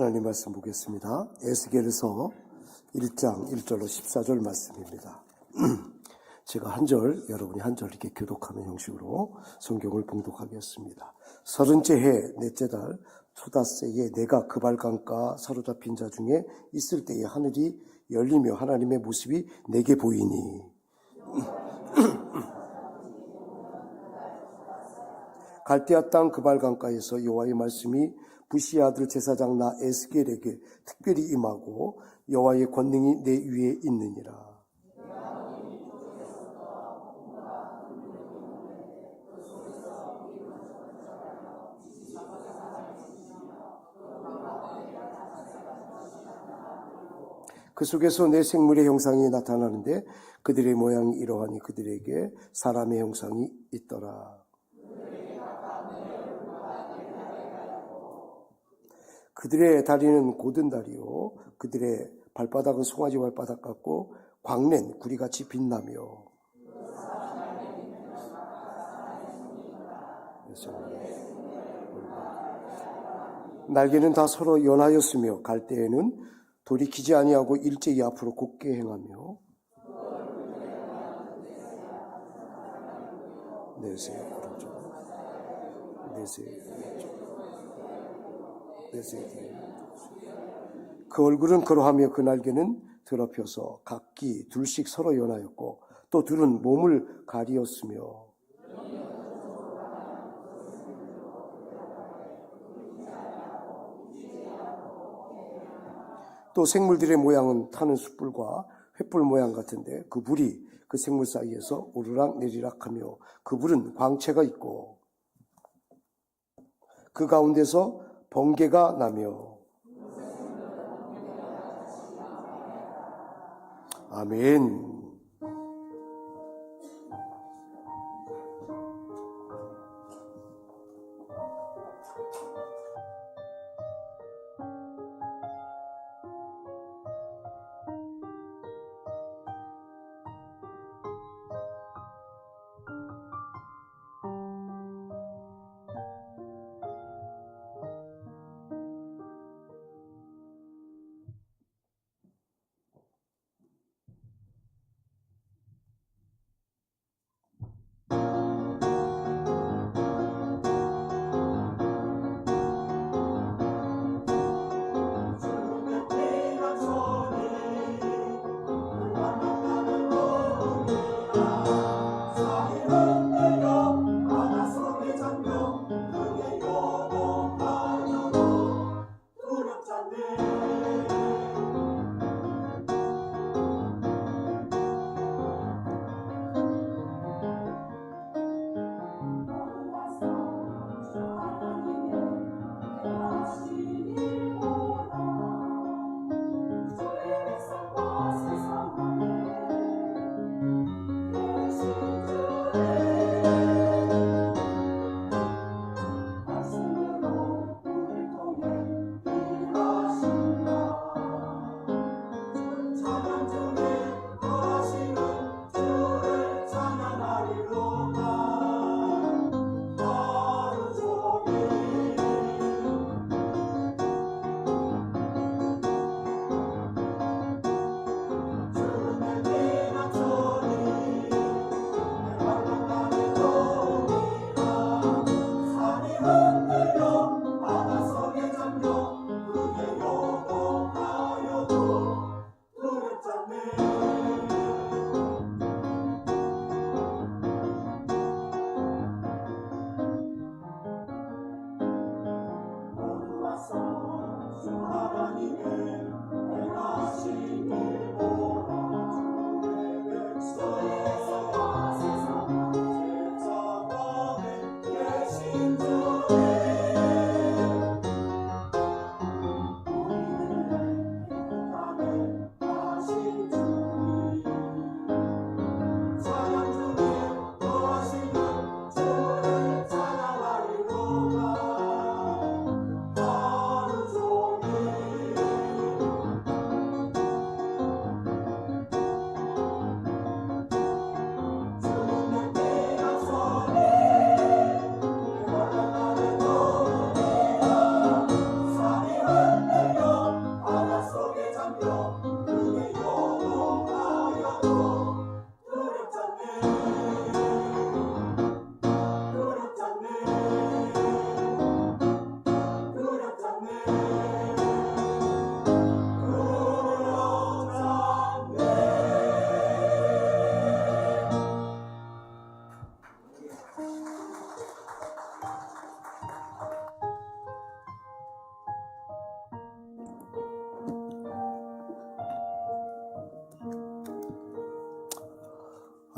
하나님 말씀 보겠습니다. 에스겔서 1장 1절로 14절 말씀입니다. 제가 한 절, 여러분이 한 절 이렇게 교독하는 형식으로 성경을 봉독하겠습니다. 30째 해 넷째 달 초닷새에 내가 그발강가 사로잡힌 자 중에 있을 때에 하늘이 열리며 하나님의 모습이 내게 보이니 갈대아 땅 그발강가에서 여호와의 말씀이 부시 아들 제사장 나 에스겔에게 특별히 임하고 여호와의 권능이 내 위에 있느니라. 그 속에서 내 생물의 형상이 나타나는데 그들의 모양이 이러하니 그들에게 사람의 형상이 있더라. 그들의 다리는 고든 다리요 그들의 발바닥은 송아지 발바닥 같고 광낸 구리같이 빛나며 날개는 다 서로 연하였으며 갈대에는 돌이키지 아니하고 일제히 앞으로 곧게 행하며 내세 오른쪽 내세 왼쪽 그 얼굴은 그러하며 그 날개는 더럽혀서 각기 둘씩 서로 연하였고 또 둘은 몸을 가리었으며 또 생물들의 모양은 타는 숯불과 횃불 모양 같은데 그 불이 그 생물 사이에서 오르락 내리락하며 그 불은 광채가 있고 그 가운데서 번개가 나며 아멘.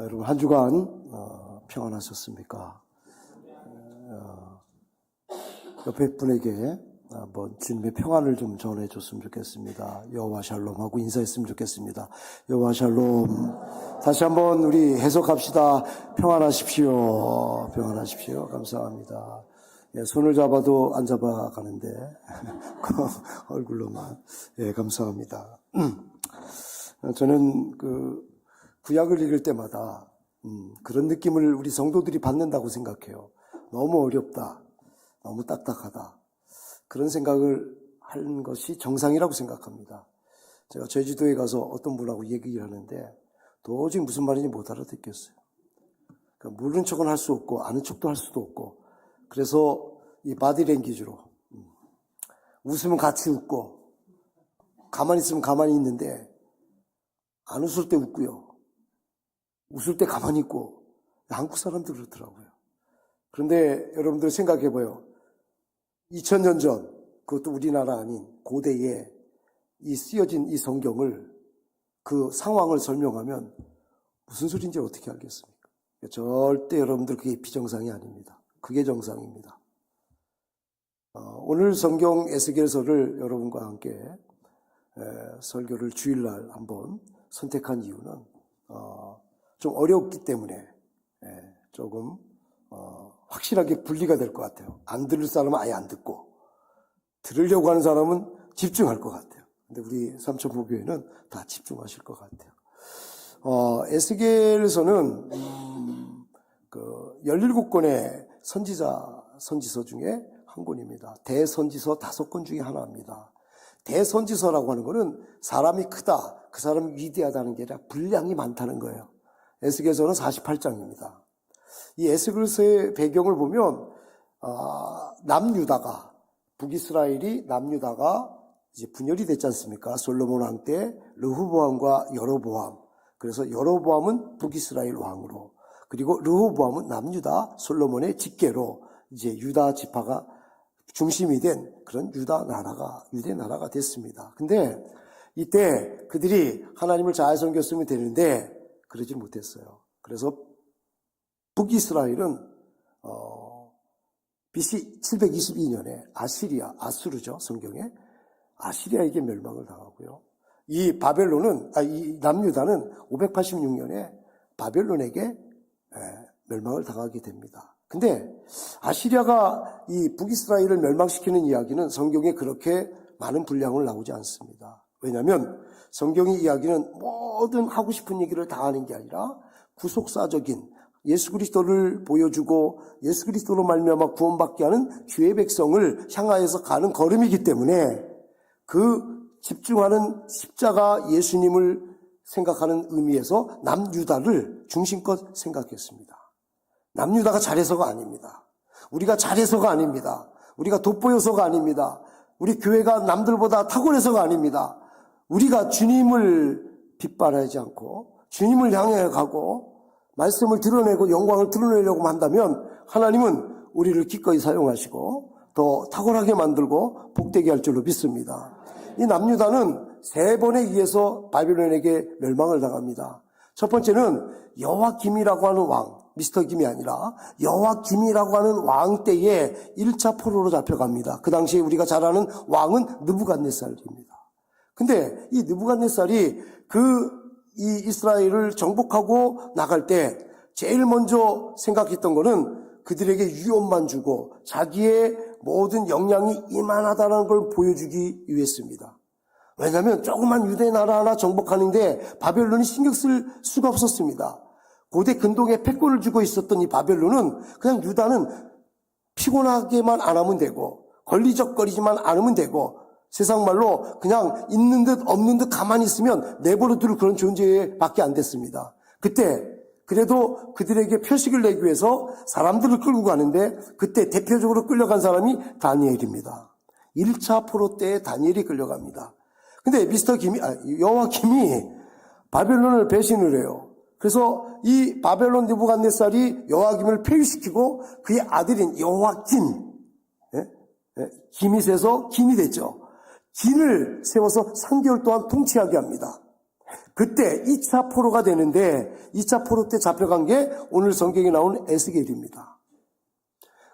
여러분 한 주간 평안하셨습니까? 옆에 분에게 한번 주님의 평안을 좀 전해줬으면 좋겠습니다. 여호와 샬롬 하고 인사했으면 좋겠습니다. 여호와 샬롬. 다시 한번 우리 해석합시다. 평안하십시오. 평안하십시오. 감사합니다. 예, 손을 잡아도 안 잡아가는데 얼굴로만. 예, 감사합니다. 저는 구약을 읽을 때마다 그런 느낌을 우리 성도들이 받는다고 생각해요. 너무 어렵다. 너무 딱딱하다. 그런 생각을 하는 것이 정상이라고 생각합니다. 제가 제주도에 가서 어떤 분하고 얘기를 하는데 도저히 무슨 말인지 못 알아듣겠어요. 그러니까 모르는 척은 할 수 없고 아는 척도 할 수도 없고, 그래서 이 바디랭귀지로 웃으면 같이 웃고 가만히 있으면 가만히 있는데 안 웃을 때 웃고요. 웃을 때 가만히 있고. 한국 사람들 그렇더라고요. 그런데 여러분들 생각해봐요. 2000년 전, 그것도 우리나라 아닌 고대에 이 쓰여진 이 성경을, 그 상황을 설명하면 무슨 소리인지 어떻게 알겠습니까? 절대 여러분들 그게 비정상이 아닙니다. 그게 정상입니다. 오늘 성경 에스겔서를 여러분과 함께 설교를 주일날 한번 선택한 이유는 좀 어렵기 때문에 조금 확실하게 분리가 될 것 같아요. 안 들을 사람은 아예 안 듣고 들으려고 하는 사람은 집중할 것 같아요. 근데 우리 삼천포교회는 다 집중하실 것 같아요. 에스겔서는 17권의 선지서 중에 한 권입니다. 대선지서 5권 중에 하나입니다. 대선지서라고 하는 것은 사람이 크다, 그 사람이 위대하다는 게 아니라 분량이 많다는 거예요. 에스겔서는 48장입니다. 이 에스겔서의 배경을 보면 남유다가, 북이스라엘이 남유다가 이제 분열이 됐지 않습니까? 솔로몬 왕 때 르호보암과 여로보암. 그래서 여로보암은 북이스라엘 왕으로, 그리고 르호보암은 남유다 솔로몬의 직계로 이제 유다 지파가 중심이 된 그런 유대 나라가 됐습니다. 근데 이때 그들이 하나님을 잘 섬겼으면 되는데 그러지 못했어요. 그래서 북이스라엘은 BC 722년에 아수르죠, 성경에. 아시리아에게 멸망을 당하고요. 이 남유다는 586년에 바벨론에게 멸망을 당하게 됩니다. 근데 아시리아가 이 북이스라엘을 멸망시키는 이야기는 성경에 그렇게 많은 분량을 나오지 않습니다. 왜냐하면 성경의 이야기는 모든 하고 싶은 얘기를 다 하는 게 아니라 구속사적인 예수 그리스도를 보여주고 예수 그리스도로 말미암아 구원받게 하는 주의 백성을 향하여서 가는 걸음이기 때문에 그 집중하는 십자가 예수님을 생각하는 의미에서 남유다를 중심껏 생각했습니다. 남유다가 잘해서가 아닙니다. 우리가 잘해서가 아닙니다. 우리가 돋보여서가 아닙니다. 우리 교회가 남들보다 탁월해서가 아닙니다. 우리가 주님을 빗바라지 않고 주님을 향해 가고 말씀을 드러내고 영광을 드러내려고 한다면 하나님은 우리를 기꺼이 사용하시고 더 탁월하게 만들고 복되게 할 줄로 믿습니다. 이 남유다는 3번에 의해서 바벨론에게 멸망을 당합니다. 첫 번째는 여호와김이라고 하는 왕, 미스터 김이 아니라 여호와김이라고 하는 왕 때에 1차 포로로 잡혀갑니다. 그 당시에 우리가 잘 아는 왕은 느부갓네살입니다. 근데 이 느부갓네살이 이 이스라엘을 정복하고 나갈 때 제일 먼저 생각했던 거는 그들에게 위엄만 주고 자기의 모든 역량이 이만하다는 걸 보여주기 위해서입니다. 왜냐하면 조그만 유대 나라 하나 정복하는데 바벨론이 신경 쓸 수가 없었습니다. 고대 근동에 패권을 쥐고 있었던 이 바벨론은 그냥 유다는 피곤하게만 안 하면 되고 걸리적거리지만 않으면 되고 세상 말로 그냥 있는 듯 없는 듯 가만히 있으면 내버려 둘 그런 존재밖에 안 됐습니다. 그때 그래도 그들에게 표식을 내기 위해서 사람들을 끌고 가는데 그때 대표적으로 끌려간 사람이 다니엘입니다. 1차 포로 때에 다니엘이 끌려갑니다. 근데 여호와김이 바벨론을 배신을 해요. 그래서 이 바벨론 느부갓네살이 여호와김을 폐위시키고 그의 아들인 여호와긴, 김이 세서 긴이 됐죠. 긴을 세워서 3개월 동안 통치하게 합니다. 그때 2차 포로가 되는데 2차 포로 때 잡혀간 게 오늘 성경에 나오는 에스겔입니다.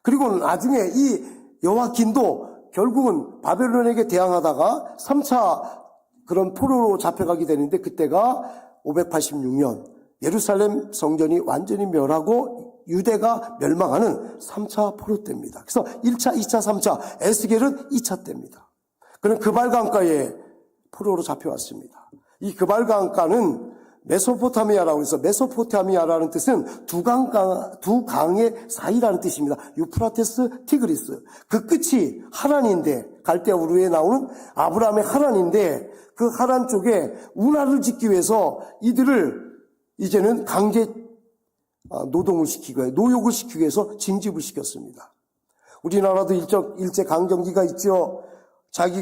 그리고 나중에 이 여호야긴도 결국은 바벨론에게 대항하다가 3차 그런 포로로 잡혀가게 되는데 그때가 586년 예루살렘 성전이 완전히 멸하고 유대가 멸망하는 3차 포로 때입니다. 그래서 1차, 2차, 3차, 에스겔은 2차 때입니다. 그는 그발강가에 포로로 잡혀왔습니다. 이 그발강가는 메소포타미아라고 해서 메소포타미아라는 뜻은 두 강의 사이라는 뜻입니다. 유프라테스, 티그리스. 그 끝이 하란인데 갈대아 우르에 나오는 아브라함의 하란인데 그 하란 쪽에 운하를 짓기 위해서 이들을 이제는 강제 노동을 시키고 노역을 시키기 위해서 징집을 시켰습니다. 우리나라도 일제 강점기가 있죠. 자기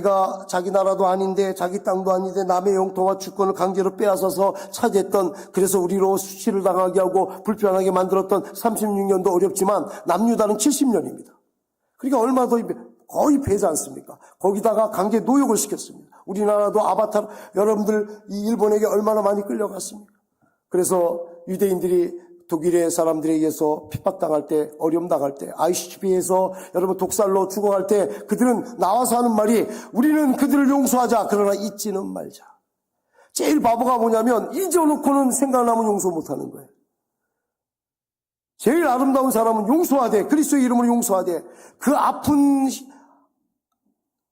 나라도 아닌데 자기 땅도 아닌데 남의 영토와 주권을 강제로 빼앗아서 차지했던, 그래서 우리로 수치를 당하게 하고 불편하게 만들었던 36년도 어렵지만 남유다는 70년입니다. 그러니까 얼마 더 거의 배지 않습니까? 거기다가 강제 노역을 시켰습니다. 우리나라도 아바타, 여러분들 이 일본에게 얼마나 많이 끌려갔습니까? 그래서 유대인들이 독일의 사람들에 의해서 핍박당할 때, 어려움 당할 때, ICB에서 여러분 독살로 죽어갈 때 그들은 나와서 하는 말이 우리는 그들을 용서하자. 그러나 잊지는 말자. 제일 바보가 뭐냐면 잊어놓고는 생각나면 용서 못하는 거예요. 제일 아름다운 사람은 용서하되, 그리스도의 이름으로 용서하되 그 아픈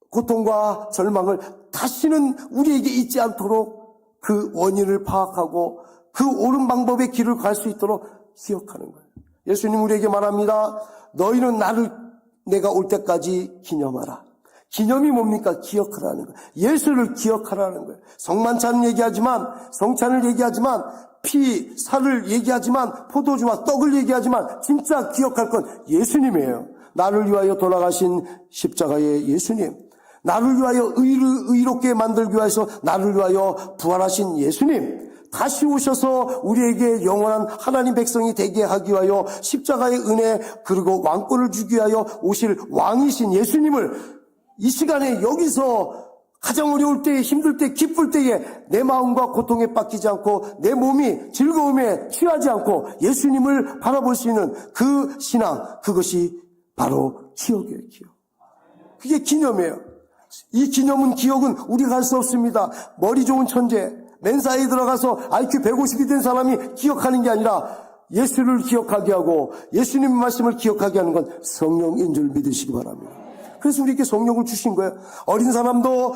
고통과 절망을 다시는 우리에게 잊지 않도록 그 원인을 파악하고 그 옳은 방법의 길을 갈 수 있도록 기억하는 거예요. 예수님 우리에게 말합니다. 너희는 나를 내가 올 때까지 기념하라. 기념이 뭡니까? 기억하라는 거예요. 예수를 기억하라는 거예요. 성만찬을 얘기하지만, 성찬을 얘기하지만, 피, 살을 얘기하지만, 포도주와 떡을 얘기하지만 진짜 기억할 건 예수님이에요. 나를 위하여 돌아가신 십자가의 예수님, 나를 위하여 의롭게 만들기 위해서 나를 위하여 부활하신 예수님, 다시 오셔서 우리에게 영원한 하나님 백성이 되게 하기 위하여 십자가의 은혜 그리고 왕권을 주기 위하여 오실 왕이신 예수님을 이 시간에 여기서 가장 어려울 때, 힘들 때, 기쁠 때에 내 마음과 고통에 빡기지 않고 내 몸이 즐거움에 취하지 않고 예수님을 바라볼 수 있는 그 신앙, 그것이 바로 기억이에요. 기억. 그게 기념이에요. 이 기념은, 기억은 우리가 할 수 없습니다. 머리 좋은 천재, 멘사에 들어가서 IQ 150이 된 사람이 기억하는 게 아니라 예수를 기억하게 하고 예수님 말씀을 기억하게 하는 건 성령인 줄 믿으시기 바랍니다. 그래서 우리에게 성령을 주신 거예요. 어린 사람도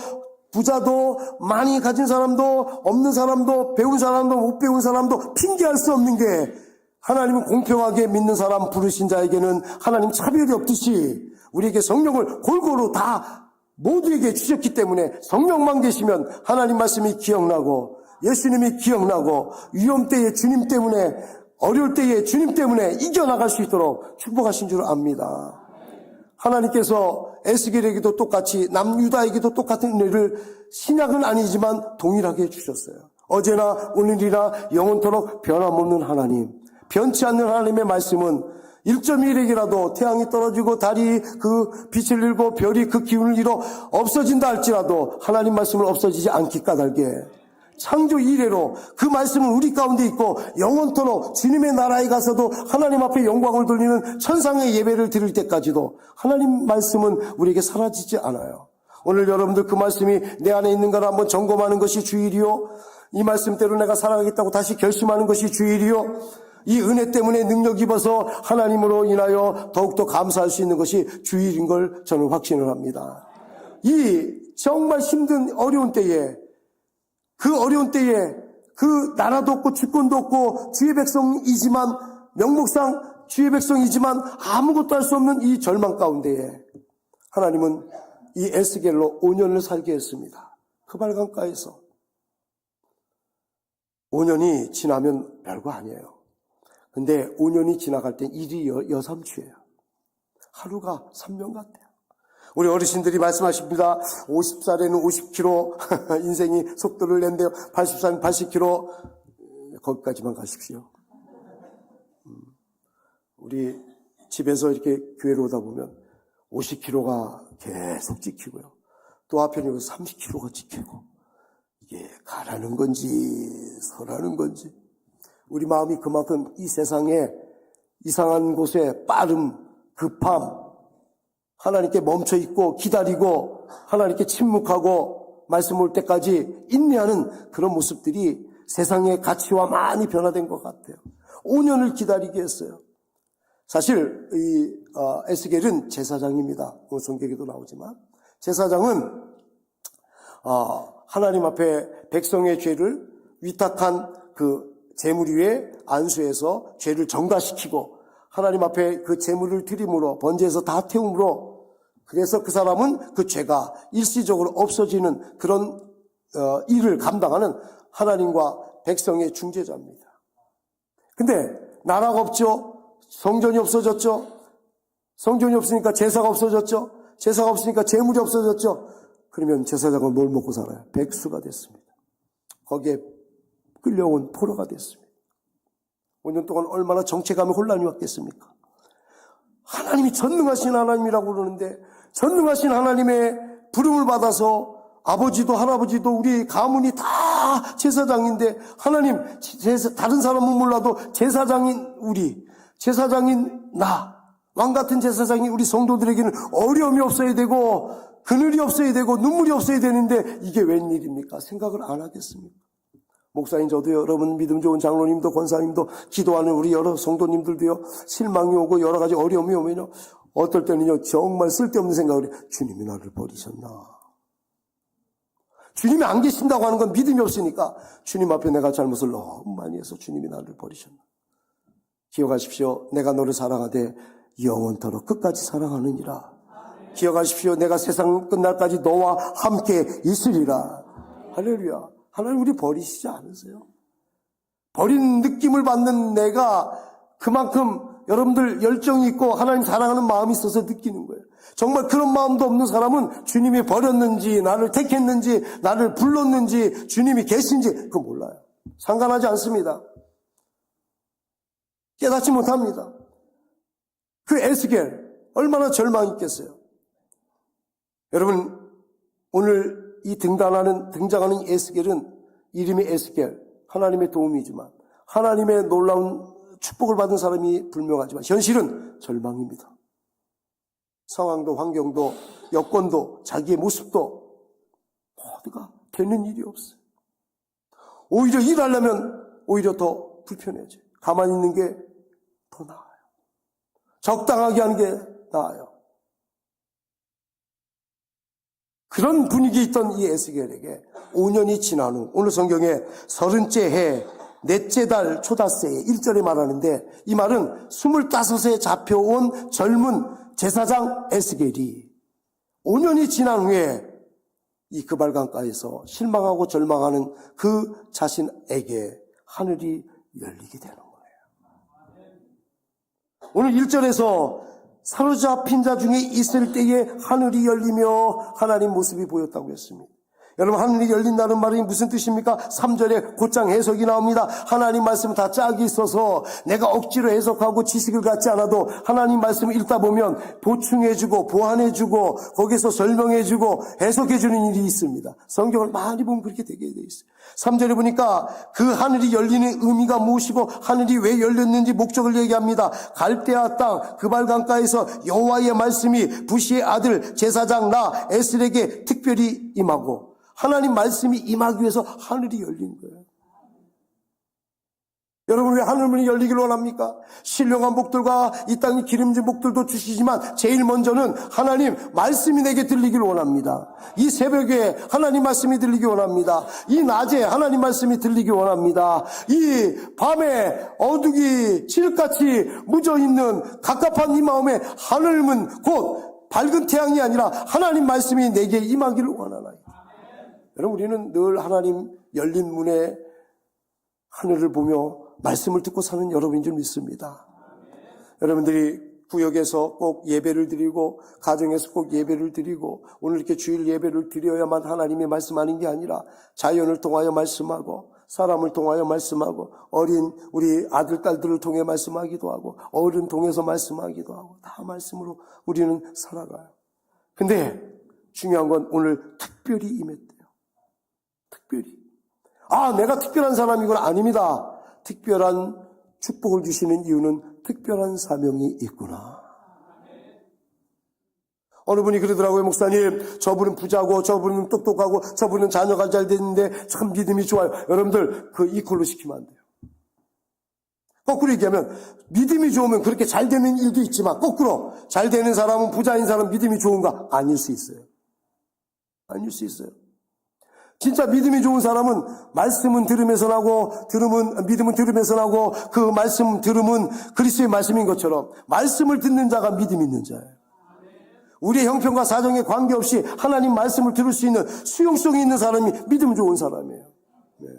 부자도 많이 가진 사람도 없는 사람도 배운 사람도 못 배운 사람도 핑계할 수 없는 게, 하나님은 공평하게 믿는 사람 부르신 자에게는 하나님 차별이 없듯이 우리에게 성령을 골고루 다 모두에게 주셨기 때문에 성령만 계시면 하나님 말씀이 기억나고 예수님이 기억나고 위험 때에 주님 때문에, 어려울 때에 주님 때문에 이겨나갈 수 있도록 축복하신 줄 압니다. 하나님께서 에스겔에게도 똑같이 남유다에게도 똑같은 은혜를 신약은 아니지만 동일하게 주셨어요. 어제나 오늘이나 영원토록 변함없는 하나님, 변치 않는 하나님의 말씀은 1.1핵이라도 태양이 떨어지고 달이 그 빛을 잃고 별이 그 기운을 잃어 없어진다 할지라도 하나님 말씀은 없어지지 않기 까닭에 창조 이래로 그 말씀은 우리 가운데 있고 영원토록 주님의 나라에 가서도 하나님 앞에 영광을 돌리는 천상의 예배를 드릴 때까지도 하나님 말씀은 우리에게 사라지지 않아요. 오늘 여러분들 그 말씀이 내 안에 있는가를 한번 점검하는 것이 주일이요, 이 말씀대로 내가 살아가겠다고 다시 결심하는 것이 주일이요, 이 은혜 때문에 능력 입어서 하나님으로 인하여 더욱더 감사할 수 있는 것이 주일인 걸 저는 확신을 합니다. 이 정말 힘든 어려운 때에, 그 어려운 때에 그 나라도 없고 주권도 없고 주의 백성이지만, 명목상 주의 백성이지만 아무것도 할 수 없는 이 절망 가운데에 하나님은 이 에스겔로 5년을 살게 했습니다. 그발강가에서 5년이 지나면 별거 아니에요. 근데 5년이 지나갈 때 일이 여삼추예요. 하루가 3년 같아요. 우리 어르신들이 말씀하십니다. 50살에는 50km 인생이 속도를 낸대요. 80살은 80km. 거기까지만 가십시오. 우리 집에서 이렇게 교회로 오다 보면 50km가 계속 찍히고요. 또 앞에는 30km가 찍히고 이게 가라는 건지 서라는 건지, 우리 마음이 그만큼 이 세상에 이상한 곳에 빠름, 급함, 하나님께 멈춰있고 기다리고 하나님께 침묵하고 말씀 올 때까지 인내하는 그런 모습들이 세상의 가치와 많이 변화된 것 같아요. 5년을 기다리게 했어요. 사실 이 에스겔은 제사장입니다. 성경에도 나오지만 제사장은 하나님 앞에 백성의 죄를 위탁한 그 제물 위에 안수해서 죄를 정가시키고 하나님 앞에 그 제물을 드림으로 번제해서 다 태움으로, 그래서 그 사람은 그 죄가 일시적으로 없어지는 그런 일을 감당하는 하나님과 백성의 중재자입니다. 근데 나라가 없죠. 성전이 없어졌죠. 성전이 없으니까 제사가 없어졌죠. 제사가 없으니까 제물이 없어졌죠. 그러면 제사장은 뭘 먹고 살아요? 백수가 됐습니다. 거기에 끌려온 포로가 됐습니다. 5년 동안 얼마나 정체감에 혼란이 왔겠습니까? 하나님이 전능하신 하나님이라고 그러는데, 전능하신 하나님의 부름을 받아서 아버지도 할아버지도 우리 가문이 다 제사장인데, 하나님, 다른 사람은 몰라도 제사장인 우리, 제사장인 나, 왕같은 제사장이 우리 성도들에게는 어려움이 없어야 되고 그늘이 없어야 되고 눈물이 없어야 되는데 이게 웬일입니까? 생각을 안 하겠습니까? 목사님, 저도 여러분 믿음 좋은 장로님도 권사님도 기도하는 우리 여러 성도님들도요, 실망이 오고 여러 가지 어려움이 오면요, 어떨 때는요 정말 쓸데없는 생각을 해요. 주님이 나를 버리셨나? 주님이 안 계신다고 하는 건 믿음이 없으니까 주님 앞에 내가 잘못을 너무 많이 해서 주님이 나를 버리셨나? 기억하십시오. 내가 너를 사랑하되 영원토록 끝까지 사랑하느니라. 기억하십시오. 내가 세상 끝날까지 너와 함께 있으리라. 할렐루야. 하나님 우리 버리시지 않으세요? 버린 느낌을 받는 내가 그만큼 여러분들 열정이 있고 하나님 사랑하는 마음이 있어서 느끼는 거예요. 정말 그런 마음도 없는 사람은 주님이 버렸는지 나를 택했는지 나를 불렀는지 주님이 계신지 그거 몰라요. 상관하지 않습니다. 깨닫지 못합니다. 그 에스겔 얼마나 절망이 있겠어요. 여러분, 오늘 이 등장하는 에스겔은 이름이 에스겔, 하나님의 도움이지만 하나님의 놀라운 축복을 받은 사람이 분명하지만 현실은 절망입니다. 상황도 환경도 여건도 자기의 모습도 모두가 되는 일이 없어요. 오히려 일하려면 오히려 더 불편해져요. 가만히 있는 게 더 나아요. 적당하게 하는 게 나아요. 그런 분위기에 있던 이 에스겔에게 5년이 지난 후 오늘 성경에 30째 해 넷째 달 초닷새에 1절에 말하는데, 이 말은 25에 잡혀온 젊은 제사장 에스겔이 5년이 지난 후에 이 그발강가에서 실망하고 절망하는 그 자신에게 하늘이 열리게 되는 거예요. 오늘 1절에서 사로잡힌 자 중에 있을 때에 하늘이 열리며 하나님 모습이 보였다고 했습니다. 여러분, 하늘이 열린다는 말이 무슨 뜻입니까? 3절에 곧장 해석이 나옵니다. 하나님 말씀은 다 짝이 있어서 내가 억지로 해석하고 지식을 갖지 않아도 하나님 말씀을 읽다 보면 보충해주고 보완해주고 거기서 설명해주고 해석해주는 일이 있습니다. 성경을 많이 보면 그렇게 되게 돼 있어요. 3절에 보니까 그 하늘이 열리는 의미가 무엇이고 하늘이 왜 열렸는지 목적을 얘기합니다. 갈대아 땅 그발강가에서 여호와의 말씀이 부시의 아들 제사장 나 에스겔에게 특별히 임하고, 하나님 말씀이 임하기 위해서 하늘이 열린 거예요. 여러분, 왜 하늘문이 열리기를 원합니까? 신령한 복들과 이 땅의 기름진 복들도 주시지만 제일 먼저는 하나님 말씀이 내게 들리기를 원합니다. 이 새벽에 하나님 말씀이 들리기 원합니다. 이 낮에 하나님 말씀이 들리기 원합니다. 이 밤에 어둑이 칠흑같이 묻어있는 갑갑한 이 마음에 하늘문 곧 밝은 태양이 아니라 하나님 말씀이 내게 임하기를 원하나이다. 여러분, 우리는 늘 하나님 열린 문에 하늘을 보며 말씀을 듣고 사는 여러분인 줄 믿습니다. 여러분들이 구역에서 꼭 예배를 드리고 가정에서 꼭 예배를 드리고 오늘 이렇게 주일 예배를 드려야만 하나님의 말씀하는 게 아니라 자연을 통하여 말씀하고 사람을 통하여 말씀하고 어린 우리 아들 딸들을 통해 말씀하기도 하고 어른 통해서 말씀하기도 하고 다 말씀으로 우리는 살아가요. 근데 중요한 건 오늘 특별히 임했대요. 특별히. 내가 특별한 사람이구나. 아닙니다. 특별한 축복을 주시는 이유는 특별한 사명이 있구나. 어느 분이 그러더라고요. 목사님, 저분은 부자고 저분은 똑똑하고 저분은 자녀가 잘 됐는데 참 믿음이 좋아요. 여러분들 그 이퀄로 시키면 안 돼요. 거꾸로 얘기하면 믿음이 좋으면 그렇게 잘 되는 일도 있지만 거꾸로 잘 되는 사람은, 부자인 사람은 믿음이 좋은가? 아닐 수 있어요. 아닐 수 있어요. 진짜 믿음이 좋은 사람은 말씀은 들으면서 나고, 믿음은 들으면서 나고, 그 말씀 들음은 그리스도의 말씀인 것처럼 말씀을 듣는 자가 믿음 있는 자예요. 우리의 형편과 사정에 관계없이 하나님 말씀을 들을 수 있는 수용성이 있는 사람이 믿음 좋은 사람이에요. 네.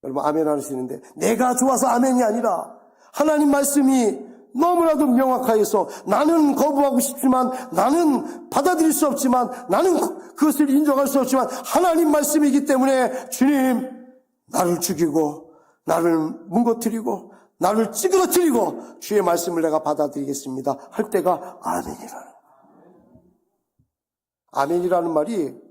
여러분 아멘 하시는데, 내가 좋아서 아멘이 아니라 하나님 말씀이 너무나도 명확하여서 나는 거부하고 싶지만, 나는 받아들일 수 없지만, 나는 그것을 인정할 수 없지만 하나님 말씀이기 때문에 주님, 나를 죽이고 나를 뭉거뜨리고 나를 찌그러뜨리고 주의 말씀을 내가 받아들이겠습니다 할 때가 아멘이라는 거예요. 아멘이라는 말이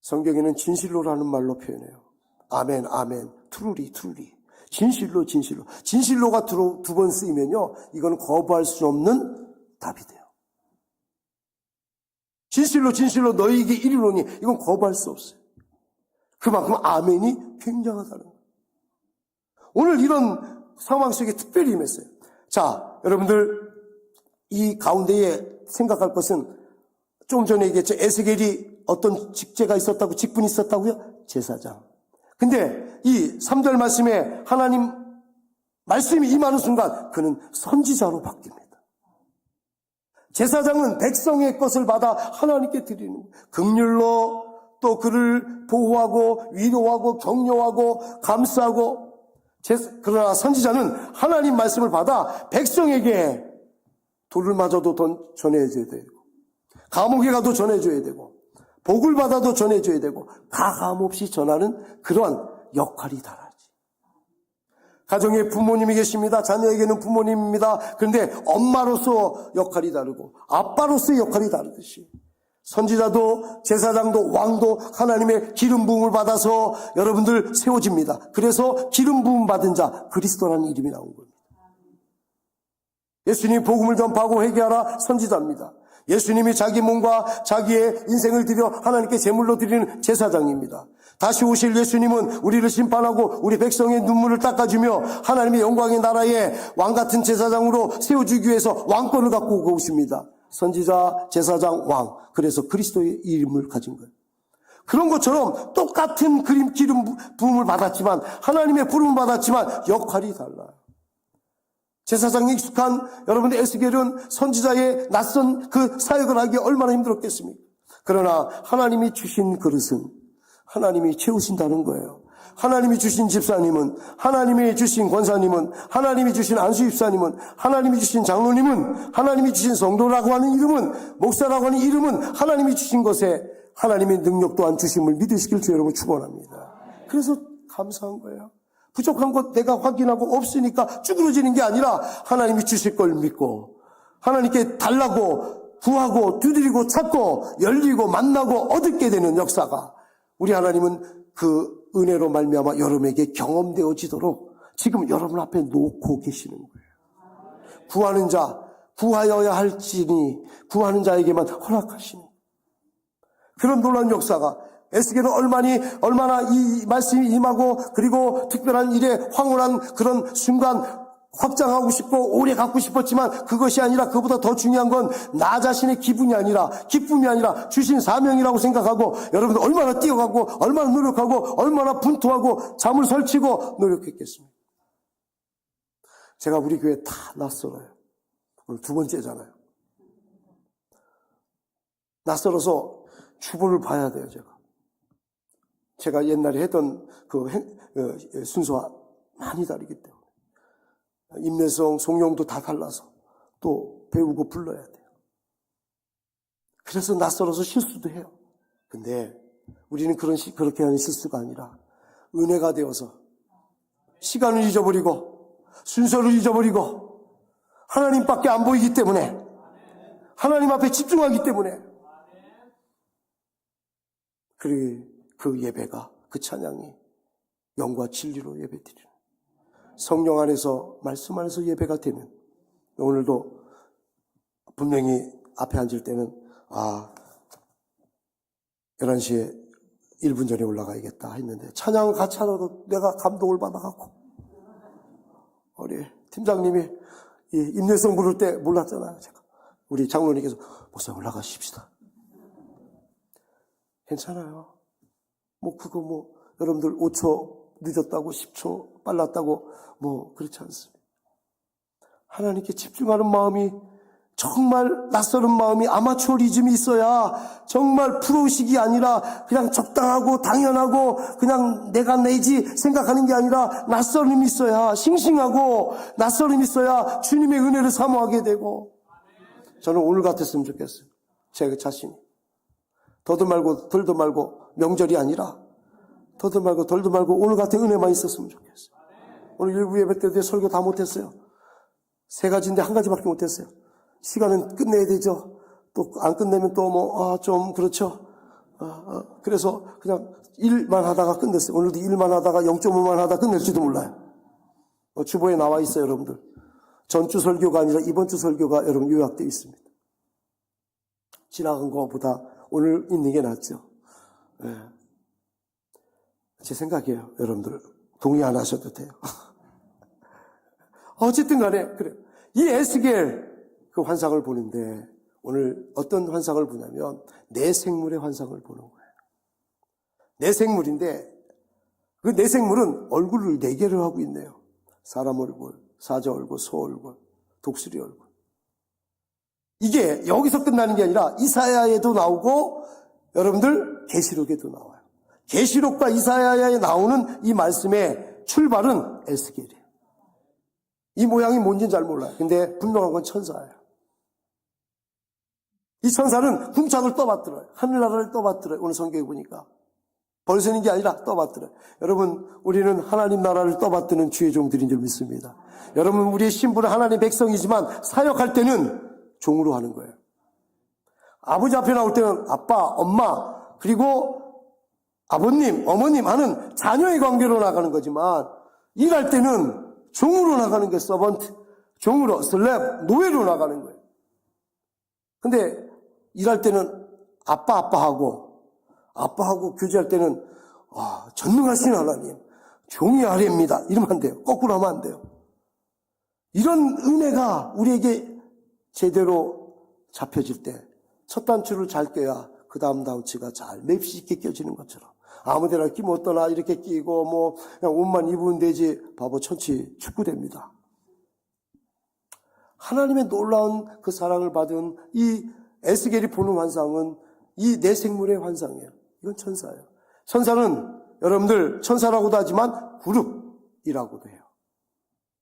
성경에는 진실로라는 말로 표현해요. 아멘, 아멘, 트루리, 트루리. 진실로, 진실로. 진실로가 두 번 쓰이면요, 이건 거부할 수 없는 답이 돼요. 진실로, 진실로 너희에게 이르노니, 이건 거부할 수 없어요. 그만큼 아멘이 굉장하다는 거예요. 오늘 이런 상황 속에 특별히 임했어요. 자, 여러분들 이 가운데에 생각할 것은, 조금 전에 얘기했죠. 에스겔이 어떤 직제가 있었다고, 직분이 있었다고요? 제사장. 근데 이 3절 말씀에 하나님 말씀이 임하는 순간 그는 선지자로 바뀝니다. 제사장은 백성의 것을 받아 하나님께 드리는 거예요. 긍휼로 또 그를 보호하고 위로하고 격려하고 감싸고. 그러나 선지자는 하나님 말씀을 받아 백성에게 돌을 맞아도 전해줘야 되고, 감옥에 가도 전해줘야 되고, 복을 받아도 전해줘야 되고, 가감없이 전하는 그러한 역할이 다르지. 가정에 부모님이 계십니다. 자녀에게는 부모님입니다. 그런데 엄마로서 역할이 다르고 아빠로서의 역할이 다르듯이 선지자도 제사장도 왕도 하나님의 기름 부음을 받아서 여러분들 세워집니다. 그래서 기름 부음 받은 자, 그리스도라는 이름이 나온 겁니다. 예수님이 복음을 전파하고 회개하라, 선지자입니다. 예수님이 자기 몸과 자기의 인생을 드려 하나님께 제물로 드리는 제사장입니다. 다시 오실 예수님은 우리를 심판하고 우리 백성의 눈물을 닦아주며 하나님의 영광의 나라에 왕같은 제사장으로 세워주기 위해서 왕권을 갖고 오십니다. 선지자, 제사장, 왕. 그래서 그리스도의 이름을 가진 거예요. 그런 것처럼 똑같은 기름 부음을 받았지만, 하나님의 부름을 받았지만 역할이 달라요. 제사장에 익숙한 여러분의 에스겔은 선지자의 낯선 그 사역을 하기 얼마나 힘들었겠습니까? 그러나 하나님이 주신 그릇은 하나님이 채우신다는 거예요. 하나님이 주신 집사님은, 하나님이 주신 권사님은, 하나님이 주신 안수집사님은, 하나님이 주신 장로님은, 하나님이 주신 성도라고 하는 이름은, 목사라고 하는 이름은 하나님이 주신 것에 하나님의 능력 또한 주심을 믿으시길 주 여러분 축원합니다. 그래서 감사한 거예요. 부족한 것 내가 확인하고 없으니까 쭈그러지는 게 아니라 하나님이 주실 걸 믿고 하나님께 달라고 구하고 두드리고 찾고 열리고 만나고 얻게 되는 역사가, 우리 하나님은 그 은혜로 말미암아 여러분에게 경험되어지도록 지금 여러분 앞에 놓고 계시는 거예요. 구하는 자, 구하여야 할지니 구하는 자에게만 허락하시는 그런 놀라운 역사가, 에스겔은 얼마나 이 말씀이 임하고 그리고 특별한 일에 황홀한 그런 순간 확장하고 싶고 오래 갖고 싶었지만, 그것이 아니라 그보다 더 중요한 건 나 자신의 기쁨이 아니라 주신 사명이라고 생각하고 여러분들 얼마나 뛰어가고 얼마나 노력하고 얼마나 분투하고 잠을 설치고 노력했겠습니까? 제가 우리 교회 다 낯설어요. 오늘 두 번째잖아요. 낯설어서 주보를 봐야 돼요. 제가 옛날에 했던 그 순서와 많이 다르기 때문에 인내성, 송영도 다 달라서 또 배우고 불러야 돼요. 그래서 낯설어서 실수도 해요. 근데 우리는 그렇게 하는 실수가 아니라 은혜가 되어서 시간을 잊어버리고 순서를 잊어버리고 하나님밖에 안 보이기 때문에, 하나님 앞에 집중하기 때문에 그 예배가, 그 찬양이 영과 진리로 예배드리는, 성령 안에서, 말씀 안에서 예배가 되는, 오늘도 분명히 앞에 앉을 때는 11시에 1분 전에 올라가야겠다 했는데 찬양을 같이 하다가 내가 감동을 받아갖고, 우리 팀장님이 인내성 부를 때 몰랐잖아요. 제가. 우리 장로님께서 목사 올라가십시다. 괜찮아요. 여러분들 5초 늦었다고 10초 빨랐다고 그렇지 않습니다. 하나님께 집중하는 마음이, 정말 낯설은 마음이, 아마추어리즘이 있어야, 정말 프로식이 아니라 그냥 적당하고 당연하고 그냥 내가 내지 생각하는 게 아니라 낯설음이 있어야, 싱싱하고 낯설음이 있어야 주님의 은혜를 사모하게 되고, 저는 오늘 같았으면 좋겠어요. 제 자신이. 더도 말고 덜도 말고, 명절이 아니라 더도 말고 덜도 말고 오늘 같은 은혜만 있었으면 좋겠어요. 오늘 일부 예배 때도 설교 다 못했어요. 3가지인데 1가지밖에 못했어요. 시간은 끝내야 되죠. 또 안 끝내면 또 좀 그렇죠. 그래서 그냥 일만 하다가 끝냈어요. 오늘도 일만 하다가 0.5만 하다가 끝낼지도 몰라요. 주보에 나와 있어요, 여러분들. 전주 설교가 아니라 이번 주 설교가 여러분 요약되어 있습니다. 지나간 것보다 오늘 있는 게 낫죠. 네. 제 생각이에요, 여러분들. 동의 안 하셔도 돼요. 어쨌든 간에, 그래요. 이 에스겔, 그 환상을 보는데, 오늘 어떤 환상을 보냐면, 내 생물의 환상을 보는 거예요. 내 생물인데, 그 내 생물은 얼굴을 4개를 하고 있네요. 사람 얼굴, 사자 얼굴, 소 얼굴, 독수리 얼굴. 이게 여기서 끝나는 게 아니라 이사야에도 나오고 여러분들 계시록에도 나와요. 계시록과 이사야에 나오는 이 말씀의 출발은 에스겔이에요. 이 모양이 뭔지는 잘 몰라요. 근데 분명한 건 천사예요. 이 천사는 궁창을 떠받들어요. 하늘나라를 떠받들어요. 오늘 성경에 보니까. 벌서는 게 아니라 떠받들어요. 여러분, 우리는 하나님 나라를 떠받드는 주의 종들인 줄 믿습니다. 여러분, 우리의 신분은 하나님 백성이지만 사역할 때는 종으로 하는 거예요. 아버지 앞에 나올 때는 아빠, 엄마, 그리고 아버님, 어머님 하는 자녀의 관계로 나가는 거지만, 일할 때는 종으로 나가는 게 서번트, 종으로, 슬랩, 노예로 나가는 거예요. 근데 일할 때는 아빠하고 교제할 때는 전능하신 하나님, 종이 아래입니다. 이러면 안 돼요. 거꾸로 하면 안 돼요. 이런 은혜가 우리에게 제대로 잡혀질 때 첫 단추를 잘 껴야 그 다음 단추가 잘 맵시 있게 껴지는 것처럼, 아무데나 끼면 어떠나 이렇게 끼고 그냥 옷만 입으면 되지, 바보 천치 축구됩니다. 하나님의 놀라운 그 사랑을 받은 이 에스겔이 보는 환상은 이 내 생물의 환상이에요. 이건 천사예요. 천사는 여러분들 천사라고도 하지만 그룹이라고도 해요.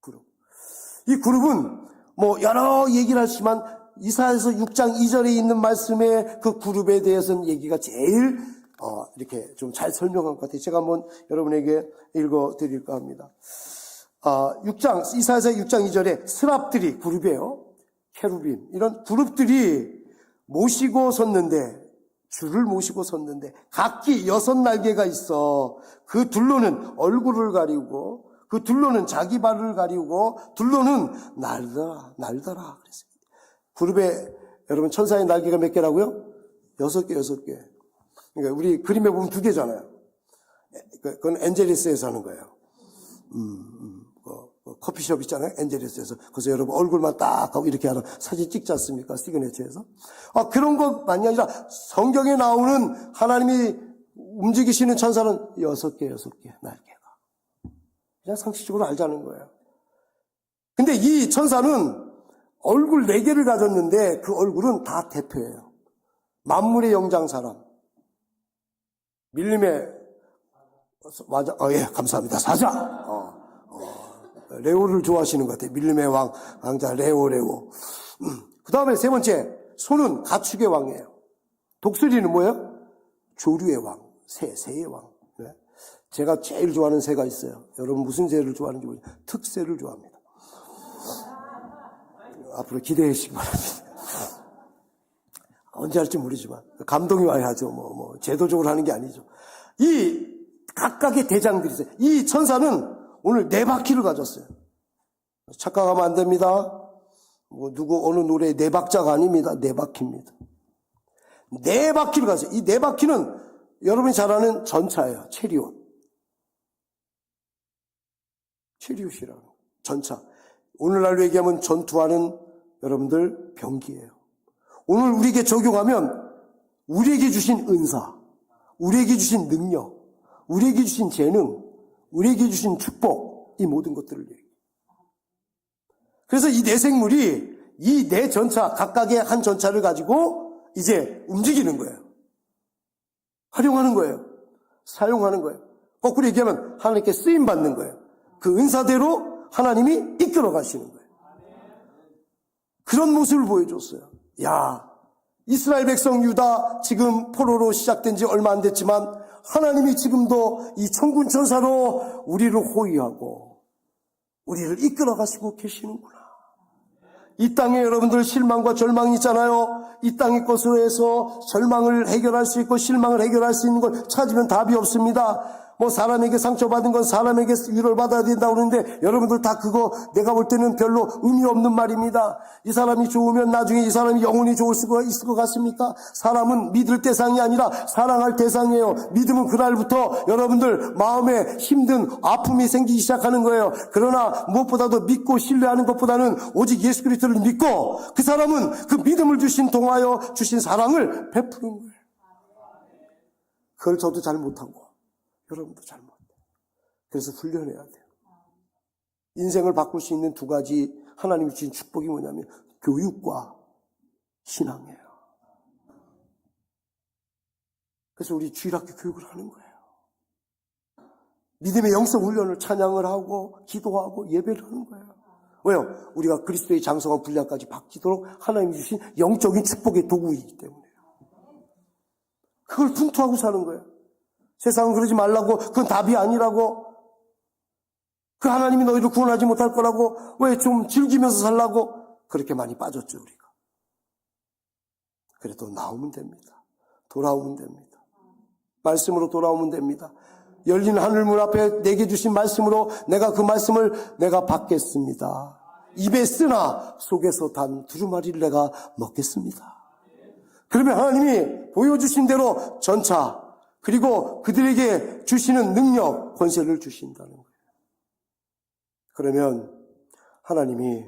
그룹. 이 그룹은 여러 얘기를 하지만 이사야서 6장 2절에 있는 말씀의 그 그룹에 대해서는 얘기가 제일 이렇게 좀 잘 설명한 것 같아요. 제가 한번 여러분에게 읽어드릴까 합니다. 이사야서 6장 2절에 스랍들이 그룹이에요. 케루빔. 이런 그룹들이 모시고 섰는데, 줄을 모시고 섰는데, 각기 6날개가 있어. 그 둘로는 얼굴을 가리고, 그 둘로는 자기 발을 가리고, 둘로는 날더라. 그랬어요. 그룹에, 여러분, 천사의 날개가 몇 개라고요? 6개. 그러니까 우리 그림에 보면 2개잖아요. 그건 엔젤리스에서 하는 거예요. 커피숍 있잖아요. 엔젤리스에서. 그래서 여러분 얼굴만 딱 하고 이렇게 하는 사진 찍지 않습니까? 시그네처에서. 그런 것만이 아니라 성경에 나오는 하나님이 움직이시는 천사는 6개 날개가. 그냥 상식적으로 알자는 거예요. 근데 이 천사는 얼굴 4개를 가졌는데 그 얼굴은 다 대표예요. 만물의 영장 사람. 밀림의 맞아. 예, 감사합니다. 사자. 레오를 좋아하시는 것 같아요. 밀림의 왕자 레오. 그 다음에 3번째, 소는 가축의 왕이에요. 독수리는 뭐예요? 조류의 왕, 새의 왕. 네? 제가 제일 좋아하는 새가 있어요. 여러분 무슨 새를 좋아하는지 모르겠어요. 특새를 좋아합니다. 앞으로 기대해 주시기 바랍니다. 언제 할지 모르지만 감동이 와야 하죠. 제도적으로 하는 게 아니죠. 이 각각의 대장들이 있어요. 이 천사는 오늘 4바퀴를 가졌어요. 착각하면 안 됩니다. 누구 어느 노래의 4박자가 아닙니다. 4바퀴입니다. 4바퀴를 가졌어요. 이 4바퀴는 여러분이 잘 아는 전차예요. 체리옷. 체리옷이라는 전차. 오늘날로 얘기하면 전투하는 여러분들 병기예요. 오늘 우리에게 적용하면 우리에게 주신 은사, 우리에게 주신 능력, 우리에게 주신 재능, 우리에게 주신 축복, 이 모든 것들을 얘기해요. 그래서 이 4생물이 이 4전차, 각각의 한 전차를 가지고 이제 움직이는 거예요. 활용하는 거예요. 사용하는 거예요. 거꾸로 얘기하면 하나님께 쓰임받는 거예요. 그 은사대로 하나님이 이끌어 가시는 거예요. 그런 모습을 보여줬어요. 야, 이스라엘 백성 유다 지금 포로로 시작된 지 얼마 안 됐지만 하나님이 지금도 이 천군 천사로 우리를 호위하고 우리를 이끌어 가시고 계시는구나. 이 땅에 여러분들 실망과 절망이 있잖아요. 이 땅의 것으로 해서 절망을 해결할 수 있고 실망을 해결할 수 있는 걸 찾으면 답이 없습니다. 사람에게 상처받은 건 사람에게 위로를 받아야 된다고 그러는데 여러분들 다 그거 내가 볼 때는 별로 의미 없는 말입니다. 이 사람이 좋으면 나중에 이 사람이 영원히 좋을 수가 있을 것 같습니까? 사람은 믿을 대상이 아니라 사랑할 대상이에요. 믿으면 그날부터 여러분들 마음에 힘든 아픔이 생기기 시작하는 거예요. 그러나 무엇보다도 믿고 신뢰하는 것보다는 오직 예수 그리스도를 믿고 그 사람은 그 믿음을 통하여 주신 사랑을 베푸는 거예요. 그걸 저도 잘 못하고 여러분도 잘 못해요. 그래서 훈련해야 돼요. 인생을 바꿀 수 있는 2가지 하나님이 주신 축복이 뭐냐면 교육과 신앙이에요. 그래서 우리 주일학교 교육을 하는 거예요. 믿음의 영성 훈련을 찬양을 하고 기도하고 예배를 하는 거예요. 왜요? 우리가 그리스도의 장성한 분량까지 바뀌도록 하나님이 주신 영적인 축복의 도구이기 때문에요. 그걸 분투하고 사는 거예요. 세상은 그러지 말라고, 그건 답이 아니라고, 그 하나님이 너희를 구원하지 못할 거라고, 왜 좀 즐기면서 살라고, 그렇게 많이 빠졌죠, 우리가. 그래도 나오면 됩니다. 돌아오면 됩니다. 말씀으로 돌아오면 됩니다. 열린 하늘문 앞에 내게 주신 말씀으로 내가 그 말씀을 내가 받겠습니다. 입에 쓰나 속에서 단 두루마리를 내가 먹겠습니다. 그러면 하나님이 보여주신 대로 전차, 그리고 그들에게 주시는 능력, 권세를 주신다는 거예요. 그러면 하나님이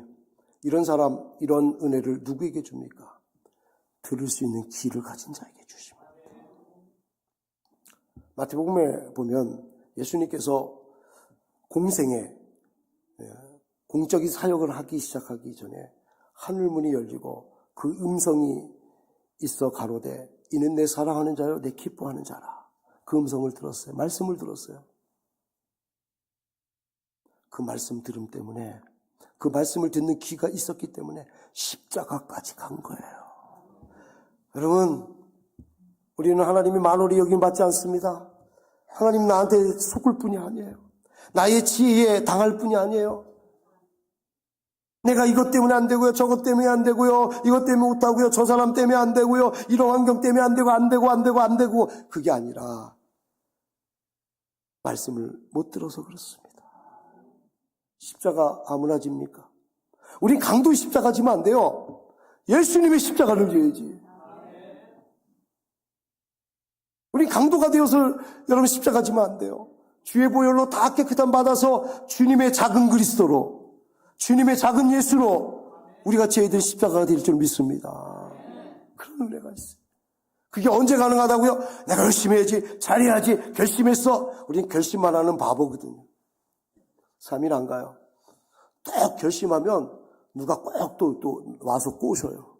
이런 사람, 이런 은혜를 누구에게 줍니까? 들을 수 있는 귀를 가진 자에게 주십니다. 마태복음에 보면 예수님께서 공생에 공적인 사역을 하기 시작하기 전에 하늘문이 열리고 그 음성이 있어 가로되 이는 내 사랑하는 자요 내 기뻐하는 자라. 그 음성을 들었어요. 말씀을 들었어요. 그 말씀 들음 때문에, 그 말씀을 듣는 귀가 있었기 때문에 십자가까지 간 거예요. 여러분, 우리는 하나님이 만월이 여김 받지 않습니다. 하나님 나한테 속을 뿐이 아니에요. 나의 지혜에 당할 뿐이 아니에요. 내가 이것 때문에 안 되고요, 저것 때문에 안 되고요, 이것 때문에 못하고요, 저 사람 때문에 안 되고요, 이런 환경 때문에 안 되고 그게 아니라 말씀을 못 들어서 그렇습니다. 십자가 아무나 집니까? 우린 강도 십자가 지면 안 돼요. 예수님의 십자가를 져야지. 우린 강도가 되어서 여러분 십자가 지면 안 돼요. 주의 보혈로 다 깨끗함 받아서 주님의 작은 그리스도로, 주님의 작은 예수로 우리가 지어야 될 십자가가 될 줄 믿습니다. 그런 은혜가 있어요. 그게 언제 가능하다고요? 내가 열심히 해야지, 잘해야지, 결심했어. 우린 결심만 하는 바보거든요. 3일 안 가요. 꼭 결심하면 누가 꼭 또 와서 꼬셔요.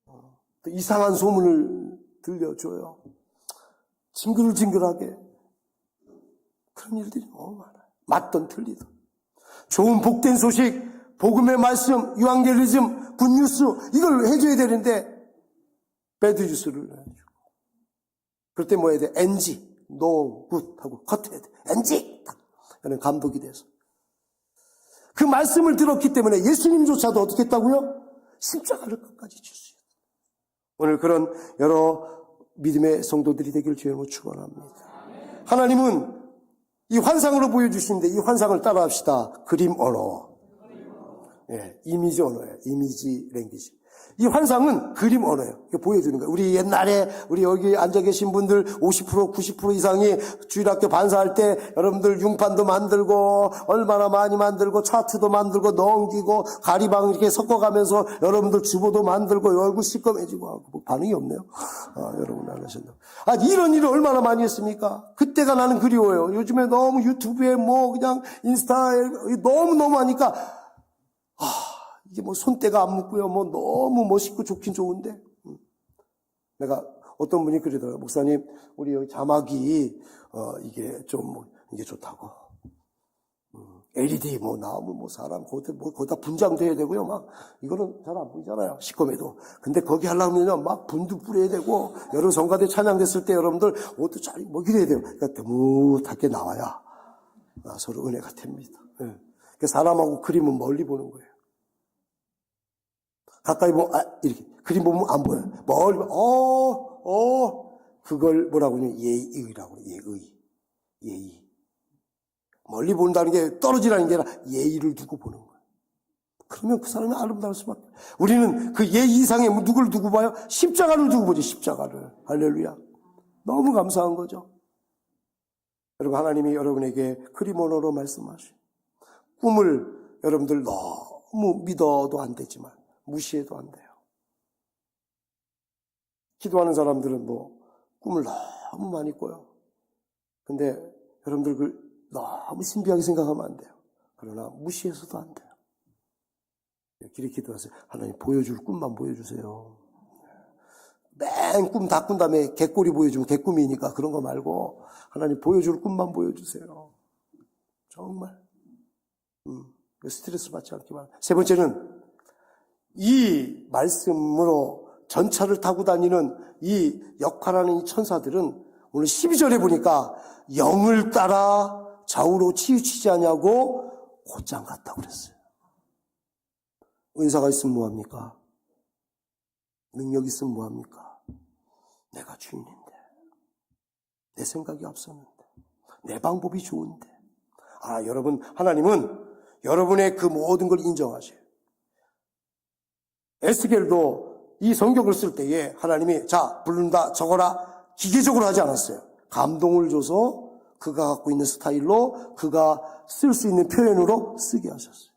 또 이상한 소문을 들려줘요. 징글징글하게. 그런 일들이 너무 많아요. 맞던 틀리던. 좋은 복된 소식, 복음의 말씀, 유앙겔리즘, 굿뉴스 이걸 해줘야 되는데 배드뉴스를 해주고. 그럴 때 뭐 해야 돼? NG, no, good 하고 컷해야 돼. NG! 나는 감독이 돼서. 그 말씀을 들었기 때문에 예수님조차도 어떻게 했다고요? 십자가를 끝까지 질 수 있어요. 오늘 그런 여러 믿음의 성도들이 되길 주님으로 축원합니다. 하나님은 이 환상으로 보여주시는데 이 환상을 따라합시다. 그림 언어. 예, 이미지 언어예요. 이미지 랭귀지. 이 환상은 그림 언어예요. 보여주는 거예요. 우리 옛날에 우리 여기 앉아 계신 분들 50% 90% 이상이 주일학교 반사할 때 여러분들 융판도 만들고 얼마나 많이 만들고 차트도 만들고 넘기고 가리방 이렇게 섞어가면서 여러분들 주보도 만들고 얼굴 시꺼매지고 하고 뭐 반응이 없네요. 여러분 안 하셨나요? 이런 일을 얼마나 많이 했습니까? 그때가 나는 그리워요. 요즘에 너무 유튜브에 뭐 그냥 인스타에 너무 하니까 이게 뭐 손때가 안 묻고요. 뭐 너무 멋있고 좋긴 좋은데. 내가 어떤 분이 그러더라고요. 목사님, 우리 여기 자막이, 이게 좀, 이게 좋다고. LED 뭐 나오면 뭐 사람 거기다 분장돼야 되고요. 막, 이거는 잘 안 보이잖아요. 시꺼매도. 근데 거기 하려면요. 막 분도 뿌려야 되고, 여러 성가대 찬양됐을 때 여러분들 옷도 잘, 뭐 이래야 돼요. 그러니까 드뭇하게 나와야, 서로 은혜가 됩니다. 예. 그러니까 사람하고 그림은 멀리 보는 거예요. 가까이 보면, 이렇게. 그림 보면 안 보여요. 멀리 보면, 그걸 뭐라고 하냐. 예의라고 해요. 예의. 멀리 본다는 게 떨어지라는 게 아니라 예의를 두고 보는 거예요. 그러면 그 사람이 아름다울 수밖에. 우리는 그 예의 이상의 누구를 두고 봐요? 십자가를 두고 보죠. 십자가를. 할렐루야. 너무 감사한 거죠. 여러분, 하나님이 여러분에게 그림 언어로 말씀하시고 꿈을 여러분들 너무 믿어도 안 되지만 무시해도 안 돼요. 기도하는 사람들은 뭐 꿈을 너무 많이 꿔요. 근데 여러분들 그걸 너무 신비하게 생각하면 안 돼요. 그러나 무시해서도 안 돼요. 길이 기도하세요. 하나님 보여줄 꿈만 보여주세요. 맨 꿈 다 꾼 다음에 개꼬리 보여주면 개꿈이니까 그런 거 말고 하나님 보여줄 꿈만 보여주세요. 정말 스트레스 받지 않기 바랍니다. 세 번째는 이 말씀으로 전차를 타고 다니는 이 역할하는 이 천사들은 오늘 12절에 보니까 영을 따라 좌우로 치우치지 않냐고 곧장 갔다고 그랬어요. 은사가 있으면 뭐합니까? 능력 있으면 뭐합니까? 내가 주인인데 내 생각이 앞섰는데 내 방법이 좋은데 여러분 하나님은 여러분의 그 모든 걸 인정하셔요. 에스겔도 이 성경을 쓸 때에 하나님이 자 부른다 적어라 기계적으로 하지 않았어요. 감동을 줘서 그가 갖고 있는 스타일로 그가 쓸 수 있는 표현으로 쓰게 하셨어요.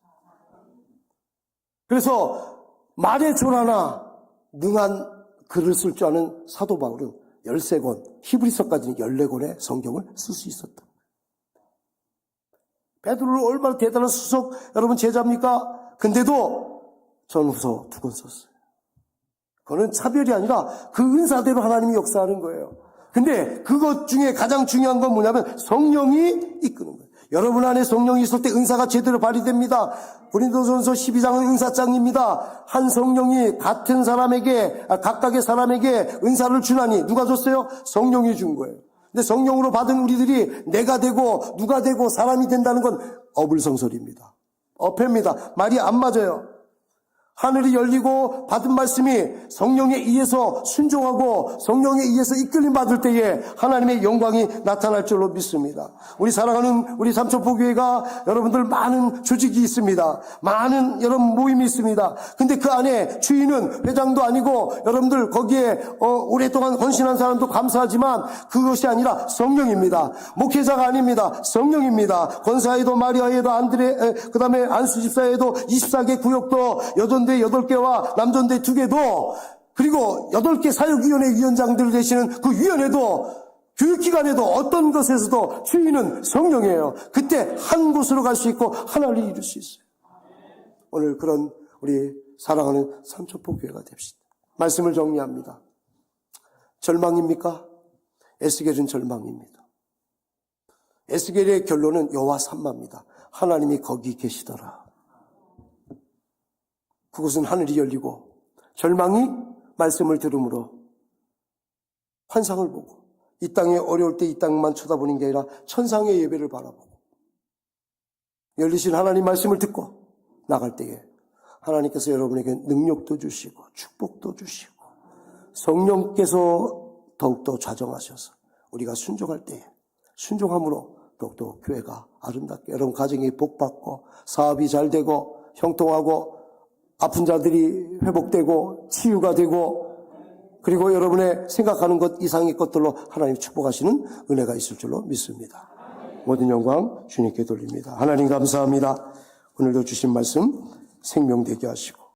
그래서 말의 조라나 능한 글을 쓸 줄 아는 사도 바울은 13권, 히브리서까지는 14권의 성경을 쓸 수 있었다. 베드로는 얼마나 대단한 수석 여러분 제자입니까? 근데도 전후서 2권 썼어요. 그거는 차별이 아니라 그 은사대로 하나님이 역사하는 거예요. 근데 그것 중에 가장 중요한 건 뭐냐면 성령이 이끄는 거예요. 여러분 안에 성령이 있을 때 은사가 제대로 발휘됩니다. 고린도전서 12장은 은사장입니다. 한 성령이 같은 사람에게 각각의 사람에게 은사를 주나니 누가 줬어요? 성령이 준 거예요. 근데 성령으로 받은 우리들이 내가 되고 누가 되고 사람이 된다는 건 어불성설입니다. 어폐입니다. 말이 안 맞아요. 하늘이 열리고 받은 말씀이 성령에 의해서 순종하고 성령에 의해서 이끌림 받을 때에 하나님의 영광이 나타날 줄로 믿습니다. 우리 사랑하는 우리 삼천포교회가 여러분들 많은 조직이 있습니다. 많은 여러분 모임이 있습니다. 근데 그 안에 주인은 회장도 아니고 여러분들 거기에 오랫동안 헌신한 사람도 감사하지만 그것이 아니라 성령입니다. 목회자가 아닙니다. 성령입니다. 권사에도 마리아에도 안드레 그 다음에 안수집사에도 24개 구역도 여전대 8개와 남전대 2개도 그리고 8개 사역위원회 위원장들 되시는 그 위원회도 교육기관에도 어떤 것에서도 주인은 성령이에요. 그때 한 곳으로 갈 수 있고 하나를 이룰 수 있어요. 오늘 그런 우리 사랑하는 삼천포교회가 됩시다. 말씀을 정리합니다. 절망입니까? 에스겔은 절망입니다. 에스겔의 결론은 여호와 삼마입니다. 하나님이 거기 계시더라. 그곳은 하늘이 열리고 절망이 말씀을 들음으로 환상을 보고 이 땅에 어려울 때 이 땅만 쳐다보는 게 아니라 천상의 예배를 바라보고 열리신 하나님 말씀을 듣고 나갈 때에 하나님께서 여러분에게 능력도 주시고 축복도 주시고 성령께서 더욱더 좌정하셔서 우리가 순종할 때 순종함으로 더욱더 교회가 아름답게 여러분 가정이 복받고 사업이 잘 되고 형통하고 아픈 자들이 회복되고 치유가 되고 그리고 여러분의 생각하는 것 이상의 것들로 하나님 축복하시는 은혜가 있을 줄로 믿습니다. 모든 영광 주님께 돌립니다. 하나님 감사합니다. 오늘도 주신 말씀 생명되게 하시고